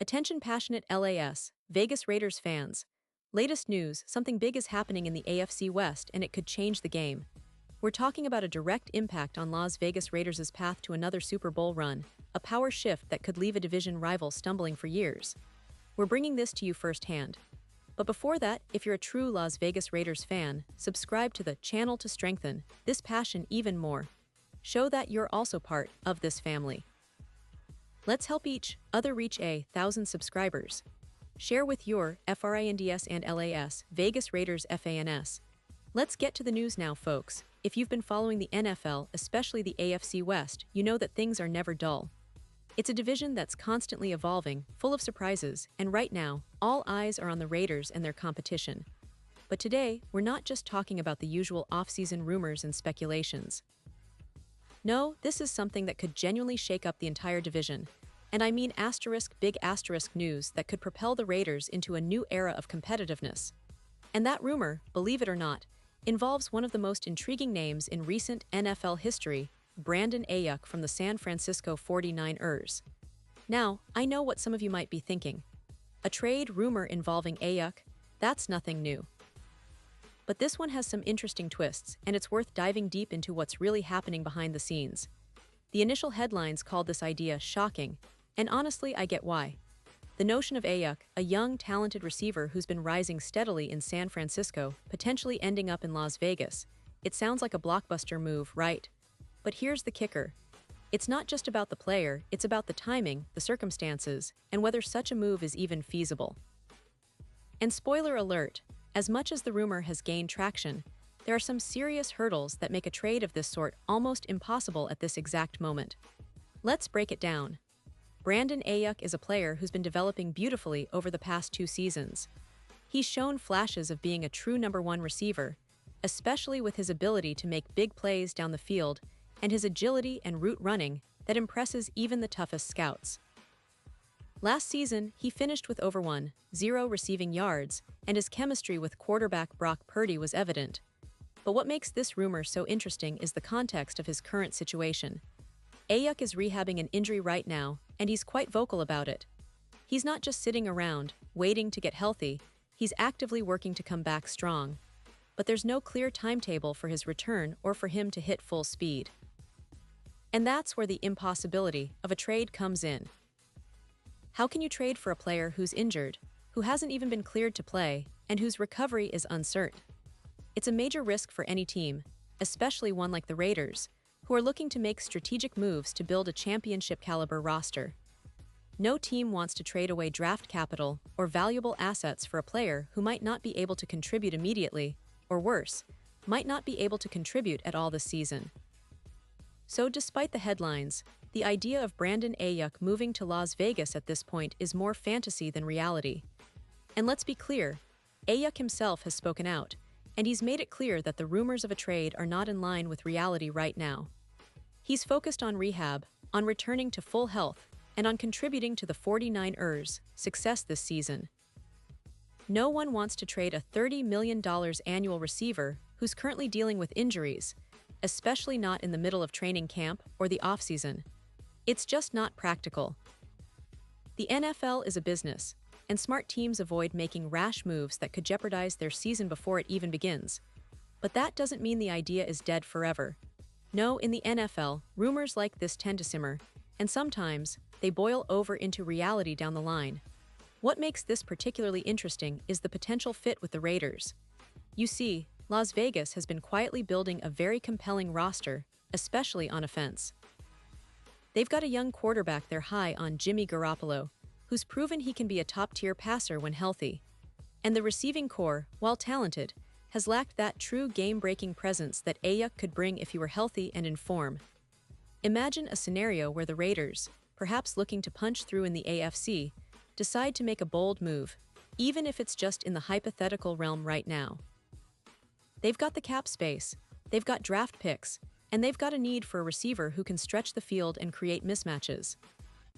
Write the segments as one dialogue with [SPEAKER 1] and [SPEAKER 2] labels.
[SPEAKER 1] Attention passionate LAS, Vegas Raiders fans. Latest news, something big is happening in the AFC West and it could change the game. We're talking about a direct impact on Las Vegas Raiders' path to another Super Bowl run, a power shift that could leave a division rival stumbling for years. We're bringing this to you firsthand. But before that, if you're a true Las Vegas Raiders fan, subscribe to the channel to strengthen this passion even more. Show that you're also part of this family. Let's help each other reach 1,000 subscribers. Share with your FRINDS and LAS, Vegas Raiders FANS. Let's get to the news now, folks. If you've been following the NFL, especially the AFC West, you know that things are never dull. It's a division that's constantly evolving, full of surprises, and right now, all eyes are on the Raiders and their competition. But today, we're not just talking about the usual offseason rumors and speculations. No, this is something that could genuinely shake up the entire division. And I mean big asterisk news that could propel the Raiders into a new era of competitiveness. And that rumor, believe it or not, involves one of the most intriguing names in recent NFL history, Brandon Aiyuk from the San Francisco 49ers. Now, I know what some of you might be thinking. A trade rumor involving Aiyuk? That's nothing new. But this one has some interesting twists, and it's worth diving deep into what's really happening behind the scenes. The initial headlines called this idea shocking, and honestly, I get why. The notion of Aiyuk, a young, talented receiver who's been rising steadily in San Francisco, potentially ending up in Las Vegas, it sounds like a blockbuster move, right? But here's the kicker. It's not just about the player, it's about the timing, the circumstances, and whether such a move is even feasible. And spoiler alert, as much as the rumor has gained traction, there are some serious hurdles that make a trade of this sort almost impossible at this exact moment. Let's break it down. Brandon Aiyuk is a player who's been developing beautifully over the past 2 seasons. He's shown flashes of being a true #1 receiver, especially with his ability to make big plays down the field and his agility and route running that impresses even the toughest scouts. Last season, he finished with over 1,000 receiving yards, and his chemistry with quarterback Brock Purdy was evident. But what makes this rumor so interesting is the context of his current situation. Aiyuk is rehabbing an injury right now, and he's quite vocal about it. He's not just sitting around, waiting to get healthy, he's actively working to come back strong. But there's no clear timetable for his return or for him to hit full speed. And that's where the impossibility of a trade comes in. How can you trade for a player who's injured, who hasn't even been cleared to play, and whose recovery is uncertain? It's a major risk for any team, especially one like the Raiders, who are looking to make strategic moves to build a championship-caliber roster. No team wants to trade away draft capital or valuable assets for a player who might not be able to contribute immediately, or worse, might not be able to contribute at all this season. So despite the headlines, the idea of Brandon Aiyuk moving to Las Vegas at this point is more fantasy than reality. And let's be clear, Aiyuk himself has spoken out, and he's made it clear that the rumors of a trade are not in line with reality right now. He's focused on rehab, on returning to full health, and on contributing to the 49ers' success this season. No one wants to trade a $30 million annual receiver who's currently dealing with injuries, especially not in the middle of training camp or the offseason. It's just not practical. The NFL is a business, and smart teams avoid making rash moves that could jeopardize their season before it even begins. But that doesn't mean the idea is dead forever. No, in the NFL, rumors like this tend to simmer, and sometimes they boil over into reality down the line. What makes this particularly interesting is the potential fit with the Raiders. You see, Las Vegas has been quietly building a very compelling roster, especially on offense. They've got a young quarterback they're high on, Jimmy Garoppolo, who's proven he can be a top-tier passer when healthy. And the receiving core, while talented, has lacked that true game-breaking presence that Aiyuk could bring if he were healthy and in form. Imagine a scenario where the Raiders, perhaps looking to punch through in the AFC, decide to make a bold move, even if it's just in the hypothetical realm right now. They've got the cap space, they've got draft picks, and they've got a need for a receiver who can stretch the field and create mismatches.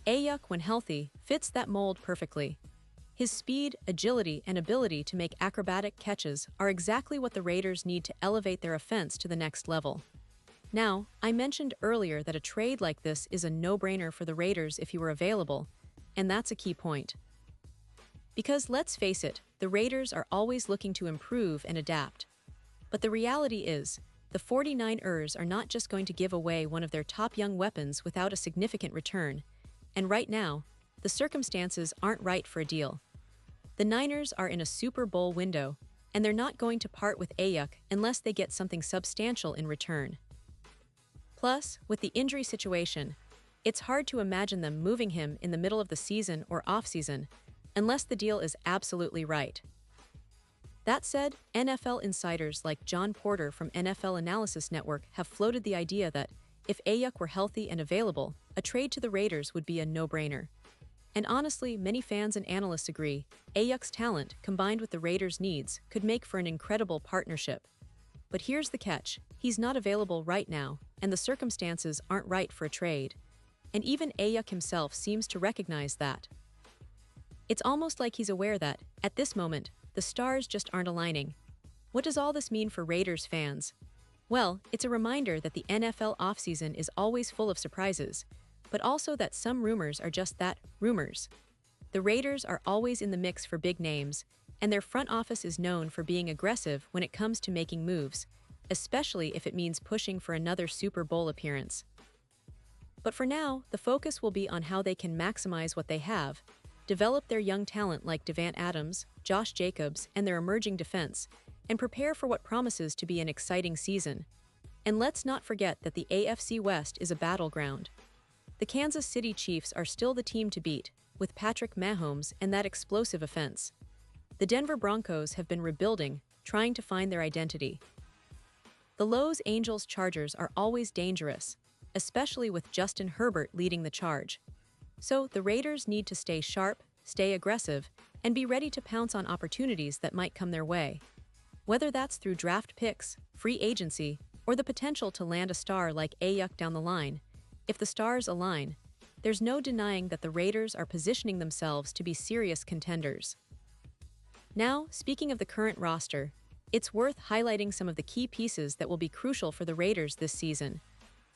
[SPEAKER 1] Aiyuk, when healthy, fits that mold perfectly. His speed, agility, and ability to make acrobatic catches are exactly what the Raiders need to elevate their offense to the next level. Now, I mentioned earlier that a trade like this is a no-brainer for the Raiders if he were available, and that's a key point. Because let's face it, the Raiders are always looking to improve and adapt. But the reality is, the 49ers are not just going to give away one of their top young weapons without a significant return, and right now, the circumstances aren't right for a deal. The Niners are in a Super Bowl window, and they're not going to part with Aiyuk unless they get something substantial in return. Plus, with the injury situation, it's hard to imagine them moving him in the middle of the season or offseason, unless the deal is absolutely right. That said, NFL insiders like John Porter from NFL Analysis Network have floated the idea that, if Aiyuk were healthy and available, a trade to the Raiders would be a no-brainer. And honestly, many fans and analysts agree, Aiyuk's talent, combined with the Raiders' needs, could make for an incredible partnership. But here's the catch, he's not available right now, and the circumstances aren't right for a trade. And even Aiyuk himself seems to recognize that. It's almost like he's aware that, at this moment, the stars just aren't aligning. What does all this mean for Raiders fans? Well, it's a reminder that the NFL offseason is always full of surprises, but also that some rumors are just that, rumors. The Raiders are always in the mix for big names, and their front office is known for being aggressive when it comes to making moves, especially if it means pushing for another Super Bowl appearance. But for now, the focus will be on how they can maximize what they have, develop their young talent like Davante Adams, Josh Jacobs, and their emerging defense, and prepare for what promises to be an exciting season. And let's not forget that the AFC West is a battleground. The Kansas City Chiefs are still the team to beat, with Patrick Mahomes and that explosive offense. The Denver Broncos have been rebuilding, trying to find their identity. The Los Angeles Chargers are always dangerous, especially with Justin Herbert leading the charge. So the Raiders need to stay sharp, stay aggressive, and be ready to pounce on opportunities that might come their way. Whether that's through draft picks, free agency, or the potential to land a star like Aiyuk down the line, if the stars align, there's no denying that the Raiders are positioning themselves to be serious contenders. Now, speaking of the current roster, it's worth highlighting some of the key pieces that will be crucial for the Raiders this season.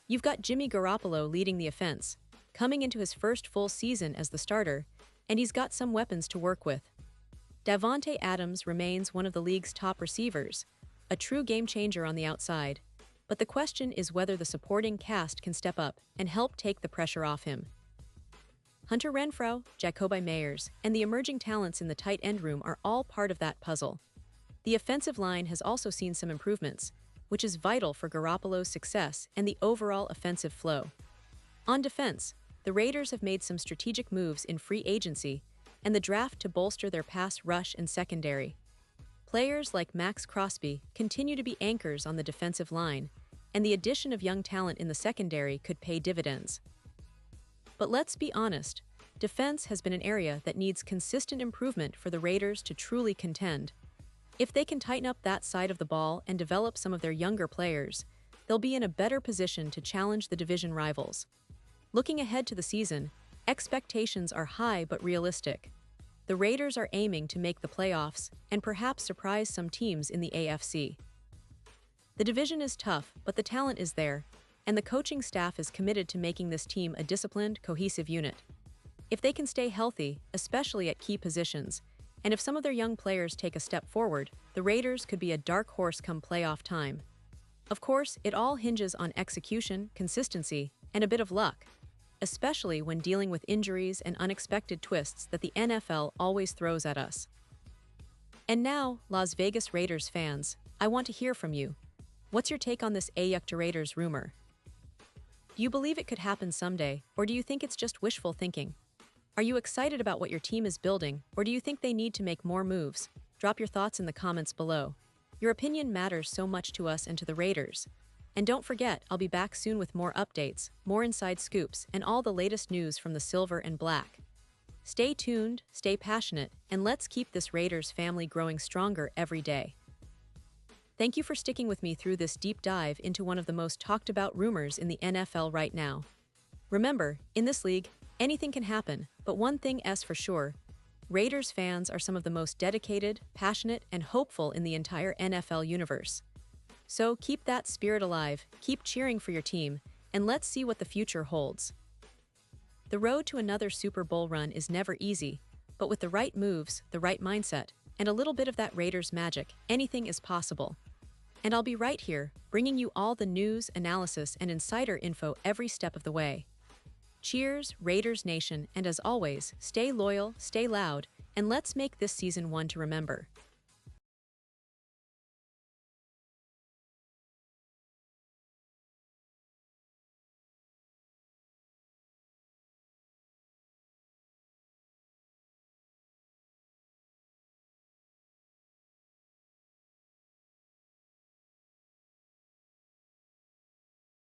[SPEAKER 1] You've got Jimmy Garoppolo leading the offense, coming into his first full season as the starter, and he's got some weapons to work with. Davante Adams remains one of the league's top receivers, a true game-changer on the outside, but the question is whether the supporting cast can step up and help take the pressure off him. Hunter Renfrow, Jacoby Meyers, and the emerging talents in the tight end room are all part of that puzzle. The offensive line has also seen some improvements, which is vital for Garoppolo's success and the overall offensive flow. On defense, the Raiders have made some strategic moves in free agency and the draft to bolster their pass rush and secondary. Players like Max Crosby continue to be anchors on the defensive line, and the addition of young talent in the secondary could pay dividends. But let's be honest, defense has been an area that needs consistent improvement for the Raiders to truly contend. If they can tighten up that side of the ball and develop some of their younger players, they'll be in a better position to challenge the division rivals. Looking ahead to the season, expectations are high but realistic. The Raiders are aiming to make the playoffs and perhaps surprise some teams in the AFC. The division is tough, but the talent is there, and the coaching staff is committed to making this team a disciplined, cohesive unit. If they can stay healthy, especially at key positions, and if some of their young players take a step forward, the Raiders could be a dark horse come playoff time. Of course, it all hinges on execution, consistency, and a bit of luck, especially when dealing with injuries and unexpected twists that the NFL always throws at us. And now, Las Vegas Raiders fans, I want to hear from you. What's your take on this Aiyuk to Raiders rumor? Do you believe it could happen someday, or do you think it's just wishful thinking? Are you excited about what your team is building, or do you think they need to make more moves? Drop your thoughts in the comments below. Your opinion matters so much to us and to the Raiders. And don't forget, I'll be back soon with more updates, more inside scoops, and all the latest news from the Silver and Black. Stay tuned, stay passionate, and let's keep this Raiders family growing stronger every day. Thank you for sticking with me through this deep dive into one of the most talked about rumors in the NFL right now. Remember, in this league, anything can happen, but one thing is for sure, Raiders fans are some of the most dedicated, passionate, and hopeful in the entire NFL universe. So keep that spirit alive, keep cheering for your team, and let's see what the future holds. The road to another Super Bowl run is never easy, but with the right moves, the right mindset, and a little bit of that Raiders magic, anything is possible. And I'll be right here, bringing you all the news, analysis, and insider info every step of the way. Cheers, Raiders Nation, and as always, stay loyal, stay loud, and let's make this season one to remember.